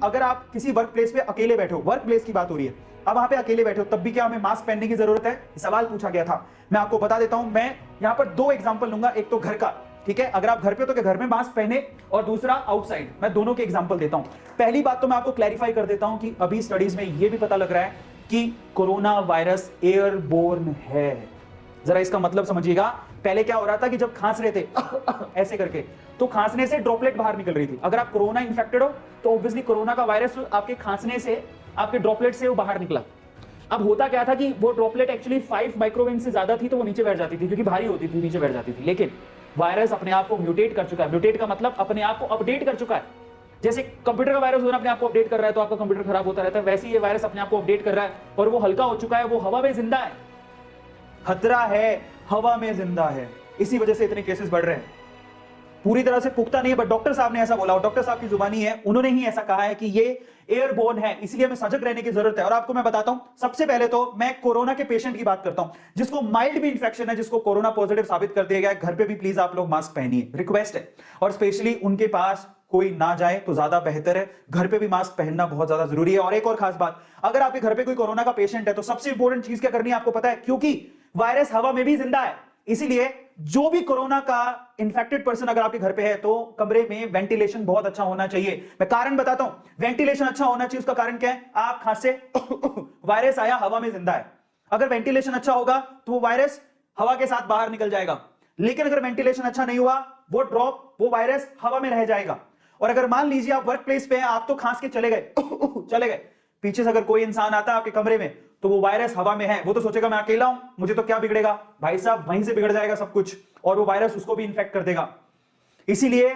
अगर आप किसी वर्क प्लेस पे अकेले बैठे हो, वर्क प्लेस की बात हो रही है, अब वहां पे अकेले बैठे हो, तब भी क्या हमें मास्क पहनने की जरूरत है? सवाल पूछा गया था। मैं आपको बता देता हूं, मैं यहां पर दो एग्जांपल लूंगा, एक तो घर का, ठीक है, अगर आप घर पे हो तो घर में मास्क पहने, और दूसरा आउटसाइड। मैं दोनों के एग्जांपल देता हूं। पहली बात तो मैं आपको क्लैरिफाई कर देता हूं कि अभी स्टडीज में यह भी पता लग रहा है कि कोरोना वायरस एयरबोर्न है। जरा इसका मतलब समझिएगा। पहले क्या हो रहा था कि जब खांस रहे थे ऐसे करके, तो खांसने से ड्रॉपलेट बाहर निकल रही थी। अगर आप कोरोना इंफेक्टेड हो तो ऑब्वियसली कोरोना का वायरस आपके खांसने से, आपके ड्रॉपलेट से वो बाहर निकला। अब होता क्या था कि वो ड्रॉपलेट एक्चुअली 5 माइक्रोवेव से ज्यादा थी, तो वो नीचे बैठ जाती थी, क्योंकि भारी होती थी, नीचे बैठ जाती थी। लेकिन वायरस अपने आप को म्यूटेट कर चुका है। म्यूटेट का मतलब अपने आप को अपडेट कर चुका है। जैसे कंप्यूटर का वायरस होना अपने आप को अपडेट कर रहा है तो आपका कंप्यूटर खराब होता रहता है, वैसे ही ये वायरस अपने आप को अपडेट कर रहा है और वो हल्का हो चुका है, वो हवा में जिंदा है। खतरा है, हवा में जिंदा है, इसी वजह से इतने केसेस बढ़ रहे हैं। पूरी तरह से पुख्ता नहीं है, बट डॉक्टर साहब ने ऐसा बोला, और डॉक्टर साहब की जुबानी है, उन्होंने ही ऐसा कहा है कि ये एयरबोर्न है, इसलिए हमें सजग रहने की जरूरत है। और आपको मैं बताता हूं, सबसे पहले तो मैं कोरोना के पेशेंट की बात करता हूं, जिसको माइल्ड भी इंफेक्शन है, जिसको कोरोना पॉजिटिव साबित कर दिया गया है, घर पे भी प्लीज आप लोग मास्क पहनिए, रिक्वेस्ट है। और स्पेशली उनके पास कोई ना जाए तो ज्यादा बेहतर है, घर पे भी मास्क पहनना बहुत ज्यादा जरूरी है। और एक और खास बात, अगर आपके घर पे कोई कोरोना का पेशेंट है तो सबसे इंपॉर्टेंट चीज क्या करनी है आपको पता है? क्योंकि वायरस हवा में भी जिंदा है, इसीलिए जो भी कोरोना का इंफेक्टेड पर्सन अगर आपके घर पे है तो कमरे में वेंटिलेशन बहुत अच्छा होना चाहिए। मैं कारण बताता हूं, वेंटिलेशन अच्छा होना चाहिए। उसका कारण क्या है? आप खांसे, वायरस आया, हवा में जिंदा है, अगर वेंटिलेशन अच्छा होगा तो वो वायरस हवा के साथ बाहर निकल जाएगा। लेकिन अगर वेंटिलेशन अच्छा नहीं हुआ, वो वायरस हवा में रह जाएगा। और अगर मान लीजिए आप वर्क प्लेस पे हैं, आप तो खांस के चले गए, चले गए, पीछे से अगर कोई इंसान आता है आपके कमरे में, तो वो वायरस हवा में है, वो तो सोचेगा मैं अकेला हूं, मुझे तो क्या बिगड़ेगा। भाई साहब, वहीं से बिगड़ जाएगा सब कुछ, और वो वायरस उसको भी इंफेक्ट कर देगा। इसीलिए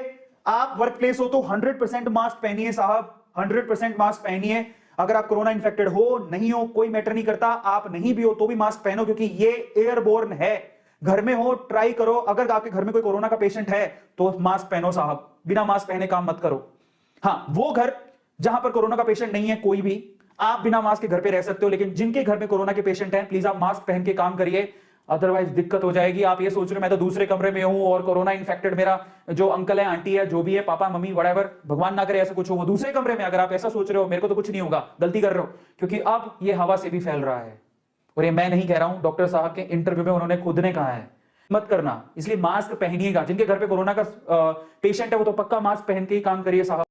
आप वर्क प्लेस हो तो 100% मास्क पहनिए साहब, 100% मास्क पहनिए। अगर आप कोरोना इंफेक्टेड हो, नहीं हो, कोई मैटर नहीं करता, आप नहीं भी हो तो भी मास्क पहनो, क्योंकि ये एयरबोर्न है। घर में हो, ट्राई करो, अगर आपके घर में कोई कोरोना का पेशेंट है तो मास्क पहनो साहब, बिना मास्क पहने काम मत करो। हाँ, वो घर जहां पर कोरोना का पेशेंट नहीं है कोई भी, आप बिना मास्क के घर पे रह सकते हो, लेकिन जिनके घर में कोरोना के पेशेंट हैं, प्लीज आप मास्क पहन के काम करिए, अदरवाइज दिक्कत हो जाएगी। आप ये सोच रहे हो मैं तो दूसरे कमरे में हूं और कोरोना इन्फेक्टेड मेरा जो अंकल है, आंटी है, जो भी है, पापा मम्मी व्हाटएवर, भगवान ना करे ऐसा कुछ हो, वो दूसरे कमरे में। अगर आप ऐसा सोच रहे हो मेरे को तो कुछ नहीं होगा, गलती कर रहे हो, क्योंकि अब ये हवा से भी फैल रहा है। और ये मैं नहीं कह रहा हूं, डॉक्टर साहब के इंटरव्यू में उन्होंने खुद ने कहा है मत करना, इसलिए मास्क पहनिएगा। जिनके घर पे कोरोना का पेशेंट है वो तो पक्का मास्क पहन के ही काम करिए साहब।